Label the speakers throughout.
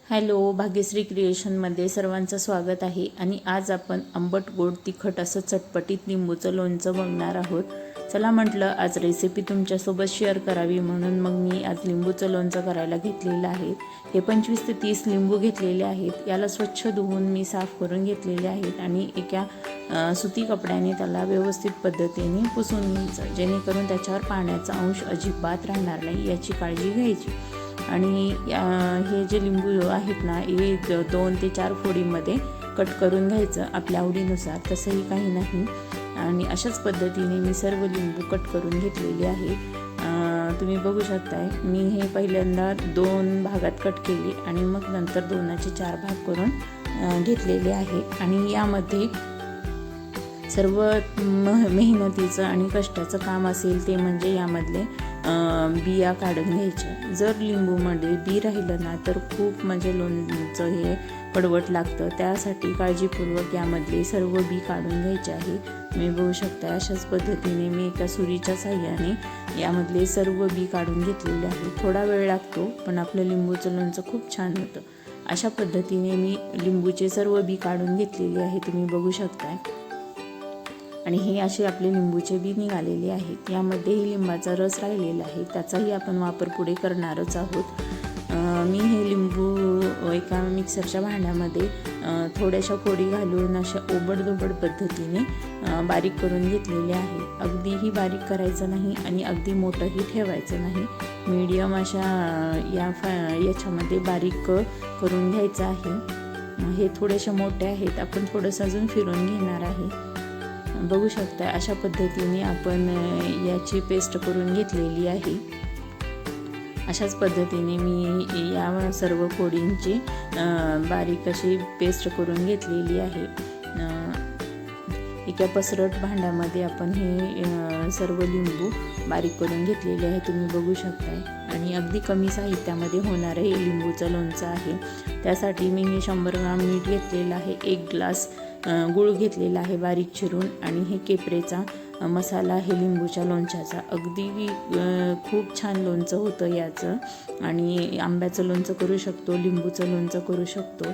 Speaker 1: Hello, Bhagyashree क्रिएशनमध्ये सर्वांचं स्वागत आहे. आणि आज आपण आंबट गोड तिखट असं चटपटीत लिंबूचं लोणचं बघणार आहोत. चला म्हटलं आज रेसिपी तुमच्यासोबत शेअर करावी, म्हणून मग मी आज लिंबूचं लोणचं करायला घेतलेलं आहे. हे 25 ते 30 लिंबू घेतलेले आहेत. याला स्वच्छ धुवून मी साफ करून घेतलेले आहेत आणि एका सुती कपड्याने त्याला व्यवस्थित पद्धतीने पुसून घ्यायचं, जेणेकरून त्याच्यावर पाण्याचा अंश अजिबात राहणार नाही याची काळजी घ्यायची. आणि हे जे लिंबू आहेत ना, हे 2 ते 4 फोडीमध्ये कट करून घ्यायचं आपल्या आवडीनुसार, तसंही काही नाही. आणि अशाच पद्धतीने मी सर्व लिंबू कट करून घेतलेले आहे. तुम्ही बघू शकताय, मी हे पहिल्यांदा 2 भागात कट केले आणि मग नंतर 2चे 4 भाग करून घेतलेले आहे. आणि यामध्ये सर्व मेहनतीचं आणि कष्टाचं काम असेल ते म्हणजे यामधले बिया काढून घ्यायच्या. जर लिंबूमध्ये बी राहिलं ना तर खूप म्हणजे लोणचं हे कडवट लागतं. त्यासाठी काळजीपूर्वक यामधले सर्व बी काढून घ्यायचे आहे. तुम्ही बघू शकता, अशाच पद्धतीने मी एका सुरीच्या साह्याने यामधले सर्व बी काढून घेतलेले आहे. थोडा वेळ लागतो, पण आपलं लिंबूचं लोणचं खूप छान होतं. अशा पद्धतीने मी लिंबूचे सर्व बी काढून घेतलेले आहे, तुम्ही बघू शकताय. आणि हे असे आपले लिंबूचे बी निघालेले आहेत. यामध्येही लिंबाचा रस राहिलेला आहे, त्याचाही आपण वापर पुढे करणारच आहोत. मी हे लिंबू एका मिक्सरच्या भांड्यामध्ये थोड्याशा फोडी घालून अशा ओबडधोबड पद्धतीने बारीक करून घेतलेले आहे. अगदीही बारीक करायचं नाही आणि अगदी मोठंही ठेवायचं नाही. मीडियम अशा याच्यामध्ये बारीक करून घ्यायचं आहे. हे थोडेसे मोठे आहेत, आपण थोडंसं अजून फिरून घेणार आहे. बघू शकता, अशा पद्धतीने आपण याची पेस्ट करून घेतलेली आहे. अशाच पद्धतीने मी या सर्व फोडींची बारीक अशी पेस्ट करून घेतलेली आहे. एका पसरट भांड्यामध्ये आपण हे सर्व लिंबू बारीक करून घेतलेले आहे, तुम्ही बघू शकताय. आणि अगदी कमी साहित्यामध्ये होणारं हे लिंबूचं लोणचं आहे. त्यासाठी मी हे 100 ग्राम मीठ घेतलेलं आहे, 1 ग्लास गूळ घेतलेला आहे बारीक चिरून, आणि हे केपरेचा मसाला आहे लिंबूच्या लोणच्याचा. अगदी खूप छान लोणचं होतं याचं. आणि आंब्याचं लोणचं करू शकतो, लिंबूचं लोणचं करू शकतो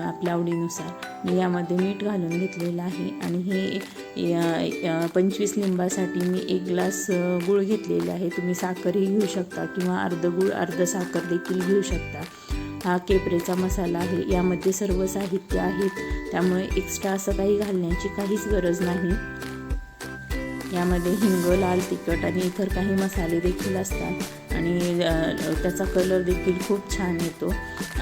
Speaker 1: आपल्या आवडीनुसार. मी यामध्ये मीठ घालून घेतलेलं आहे. आणि हे 25 लिंबासाठी मी 1 ग्लास गूळ घेतलेला आहे. तुम्ही साखरही घेऊ शकता किंवा अर्ध गूळ अर्ध साखर देखील घेऊ शकता. हा केपरेचा मसाला आहे. यामध्ये सर्व साहित्य आहेत, त्यामुळे एक्स्ट्रा असं काही घालण्याची काहीच गरज नाही. यामध्ये हिंग, लाल तिखट आणि इतर काही मसाले देखील असतात आणि त्याचा कलर देखील खूप छान येतो.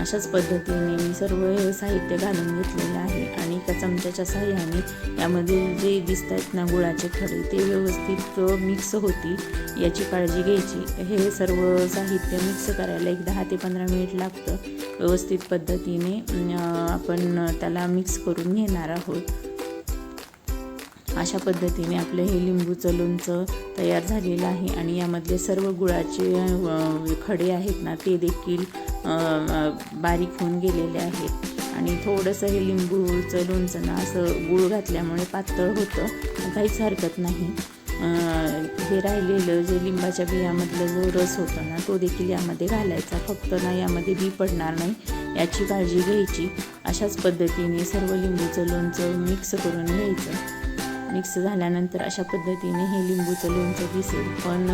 Speaker 1: अशाच पद्धतीने मी सर्व हे साहित्य घालून घेतलेलं आहे. आणि एका चमच्याच्या साह्याने यामध्ये जे दिसत आहेत ना गुळाचे खडे, ते व्यवस्थित मिक्स होतील याची काळजी घ्यायची. हे सर्व साहित्य मिक्स करायला 10 ते 15 मिनिट लागतं. व्यवस्थित पद्धतीने आपण त्याला मिक्स करून घेणार आहोत. अशा पद्धतीने आपलं हे लिंबूचं लोणचं तयार झालेलं आहे. आणि यामधले सर्व गुळाचे खडे आहेत ना, ते देखील बारीक होऊन गेलेले आहेत. आणि थोडंसं हे लिंबूचं लोणचं ना असं गूळ घातल्यामुळे पातळ होतं, काहीच हरकत नाही. हे राहिलेलं जे लिंबाच्या बियामधलं जो रस होता ना, तो देखील यामध्ये घालायचा. फक्त ना यामध्ये बी पडणार नाही याची काळजी घ्यायची. अशाच पद्धतीने सर्व लिंबूचं लोणचं मिक्स करून घ्यायचं. मिक्स झाल्यानंतर अशा पद्धतीने हे लिंबूचं लोणचं दिसेल. पण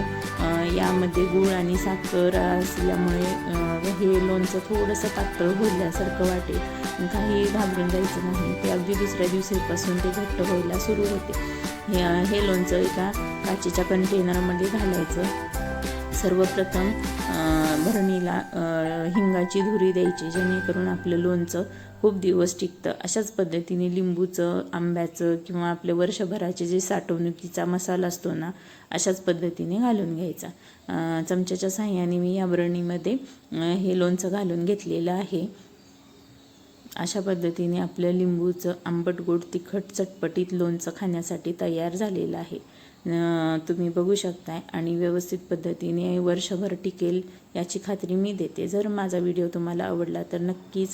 Speaker 1: यामध्ये गूळ आणि साखर असल्यामुळे हे लोणचं थोडंसं पातळ होल्यासारखं वाटेल. काही घाबरून जायचं नाही, ते अगदी दुसऱ्या दिवशीपासून ते घट्ट व्हायला सुरू होते. हे लोणचं एका काचेच्या कंटेनरमध्ये घालायचं. सर्वप्रथम भरणीला हिंगाची धुरी द्यायची, जेणेकरून आपलं लोणचं खूप दिवस टिकतं. अशाच पद्धतीने लिंबूचं, आंब्याचं किंवा आपल्या वर्षभराचे जे साठवणुकीचा मसाला असतो ना, अशाच पद्धतीने घालून घ्यायचा. चमच्याच्या साह्याने मी या भरणीमध्ये हे लोणचं घालून घेतलेलं आहे. अशा पद्धतीने आपलं लिंबूचं आंबट गोड तिखट चटपटीत लोणचं खाण्यासाठी तयार झालेलं आहे. तुम्ही बघू शकताय. आणि व्यवस्थित पद्धतीने वर्षभर टिकेल याची खात्री मी देते. जर माझा व्हिडिओ तुम्हाला आवडला तर नक्कीच